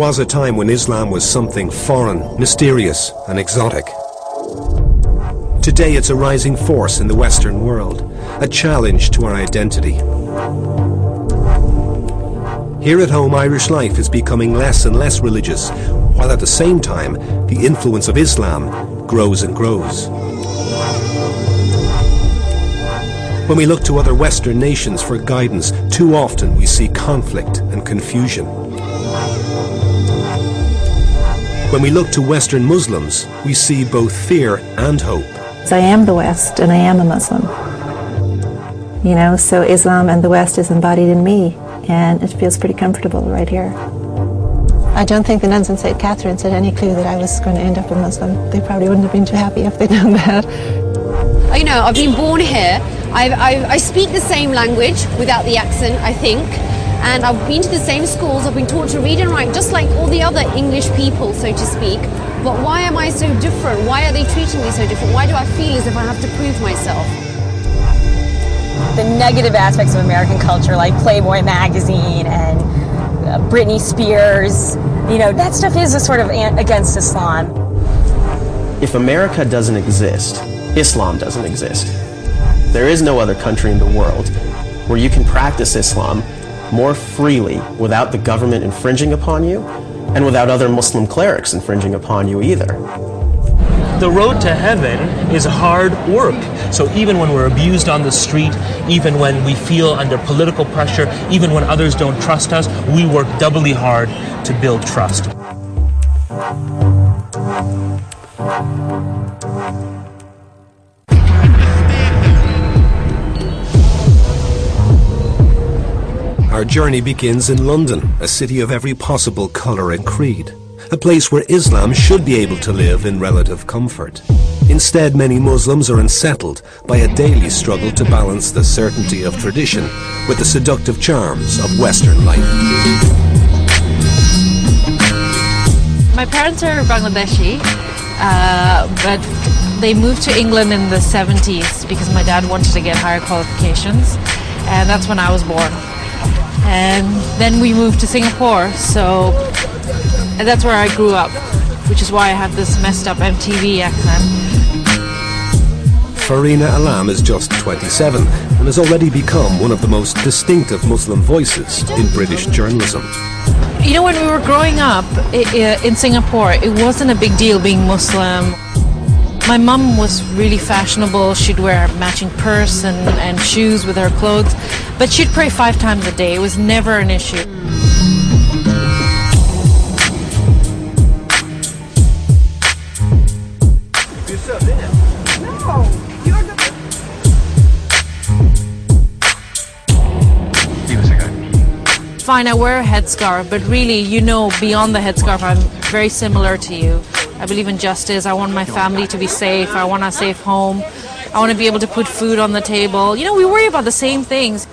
was a time when Islam was something foreign, mysterious and exotic. Today it's a rising force in the Western world, a challenge to our identity. Here at home, Irish life is becoming less and less religious, while at the same time, the influence of Islam grows and grows. When we look to other Western nations for guidance, too often we see conflict and confusion. When we look to Western Muslims, we see both fear and hope. I am the West and I am a Muslim. You know, so Islam and the West is embodied in me, and it feels pretty comfortable right here. I don't think the nuns in St. Catherine's had any clue that I was going to end up a Muslim. They probably wouldn't have been too happy if they'd done that. You know, I've been born here. I speak the same language without the accent, I think. And I've been to the same schools. I've been taught to read and write just like all the other English people, so to speak. But why am I so different? Why are they treating me so different? Why do I feel as if I have to prove myself? The negative aspects of American culture, like Playboy magazine and Britney Spears, you know, that stuff is a sort of against Islam. If America doesn't exist, Islam doesn't exist. There is no other country in the world where you can practice Islam more freely without the government infringing upon you and without other Muslim clerics infringing upon you either. The road to heaven is hard work. So even when we're abused on the street, even when we feel under political pressure, even when others don't trust us, we work doubly hard to build trust. Our journey begins in London, a city of every possible colour and creed. A place where Islam should be able to live in relative comfort. Instead, many Muslims are unsettled by a daily struggle to balance the certainty of tradition with the seductive charms of Western life. My parents are Bangladeshi, but they moved to England in the 70s because my dad wanted to get higher qualifications, and that's when I was born. And then we moved to Singapore, so that's where I grew up, which is why I have this messed up MTV accent. Farina Alam is just 27 and has already become one of the most distinctive Muslim voices in British journalism. You know, when we were growing up in Singapore, it wasn't a big deal being Muslim. My mum was really fashionable. She'd wear a matching purse and shoes with her clothes, but she'd pray 5 times a day. It was never an issue. Fine, I wear a headscarf, but really, you know, beyond the headscarf, I'm very similar to you. I believe in justice. I want my family to be safe. I want a safe home. I want to be able to put food on the table. You know, we worry about the same things.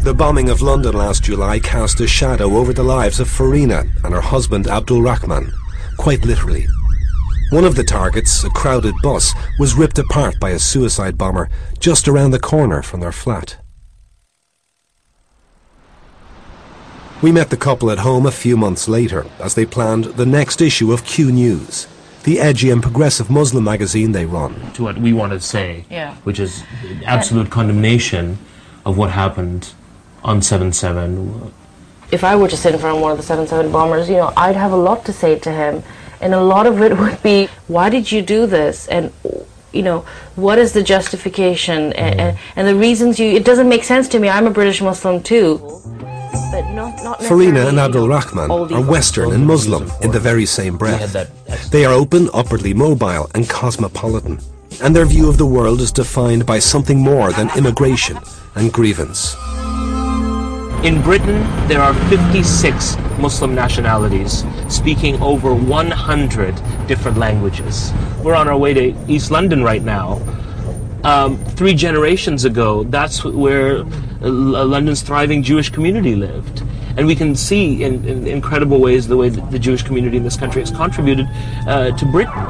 The bombing of London last July cast a shadow over the lives of Farina and her husband Abdul Rahman, quite literally. One of the targets, a crowded bus, was ripped apart by a suicide bomber just around the corner from their flat. We met the couple at home a few months later as they planned the next issue of Q News, the edgy and progressive Muslim magazine they run. To what we want to say, which is absolute condemnation of what happened on 7/7. If I were to sit in front of one of the 7/7 bombers, you know, I'd have a lot to say to him. And a lot of it would be, why did you do this? And, you know, what is the justification? And the reasons it doesn't make sense to me. I'm a British Muslim too. But not Farina and Abdul Rahman are Western and Muslim in the very same breath. They are open, upwardly mobile and cosmopolitan. And their view of the world is defined by something more than immigration and grievance. In Britain, there are 56 Muslim nationalities speaking over 100 different languages. We're on our way to East London right now. 3 generations ago, that's where London's thriving Jewish community lived. And we can see in incredible ways the way that the Jewish community in this country has contributed to Britain.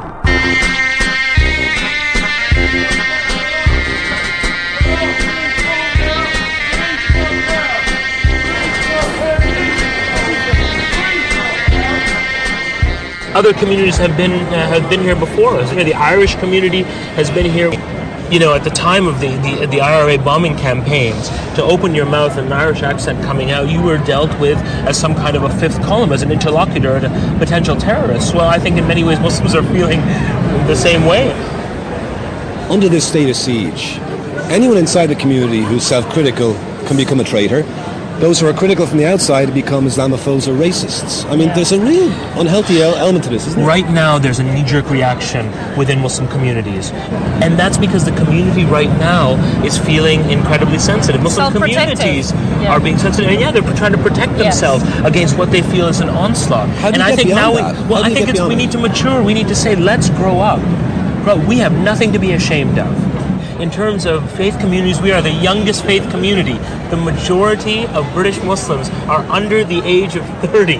Other communities have been here before us. The Irish community has been here. At the time of the IRA bombing campaigns, to open your mouth in an Irish accent coming out, you were dealt with as some kind of a fifth column, as an interlocutor and a potential terrorist. Well, I think in many ways Muslims are feeling the same way. Under this state of siege, anyone inside the community who's self-critical can become a traitor. Those who are critical from the outside become Islamophobes or racists. I mean, there's a real unhealthy element to this, isn't there? Right now, there's a knee-jerk reaction within Muslim communities. And that's because the community right now is feeling incredibly sensitive. Muslim communities are being sensitive. And they're trying to protect themselves against what they feel is an onslaught. And I think now we need to mature. We need to say, let's grow up. We have nothing to be ashamed of. In terms of faith communities, we are the youngest faith community. The majority of British Muslims are under the age of 30.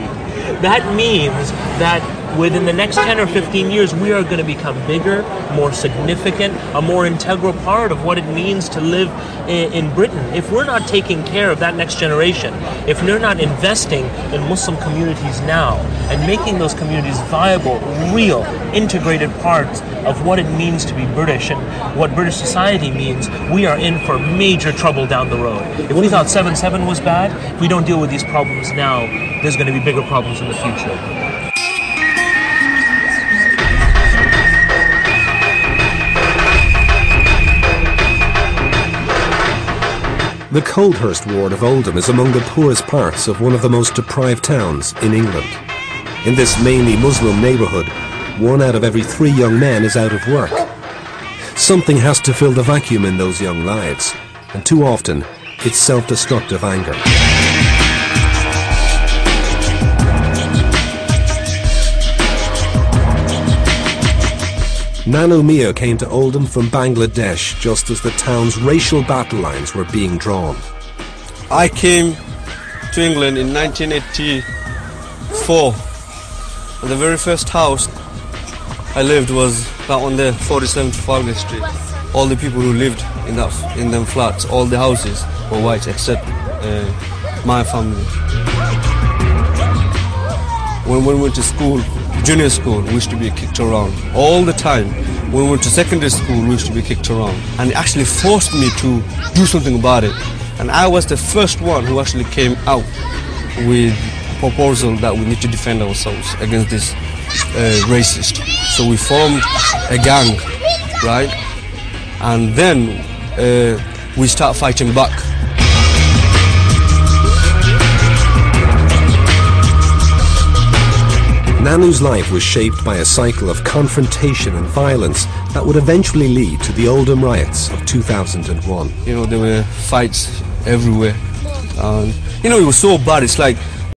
That means that within the next 10 or 15 years, we are going to become bigger, more significant, a more integral part of what it means to live in Britain. If we're not taking care of that next generation, if we're not investing in Muslim communities now and making those communities viable, real, integrated parts of what it means to be British and what British society means, we are in for major trouble down the road. If we thought 7/7 was bad, if we don't deal with these problems now, there's going to be bigger problems in the future. The Coldhurst ward of Oldham is among the poorest parts of one of the most deprived towns in England. In this mainly Muslim neighbourhood, 1 out of every 3 young men is out of work. Something has to fill the vacuum in those young lives, and too often, it's self-destructive anger. Nanu Mia came to Oldham from Bangladesh just as the town's racial battle lines were being drawn. I came to England in 1984. The very first house I lived was that one there, 47 Trafalgar Street. All the people who lived in them flats, all the houses were white except my family. When we went to school, junior school, we used to be kicked around all the time. When we went to secondary school, we used to be kicked around. And it actually forced me to do something about it. And I was the first one who actually came out with a proposal that we need to defend ourselves against this racist. So we formed a gang, right? And then we start fighting back. Nanu's life was shaped by a cycle of confrontation and violence that would eventually lead to the Oldham riots of 2001. There were fights everywhere. It was so bad. It's like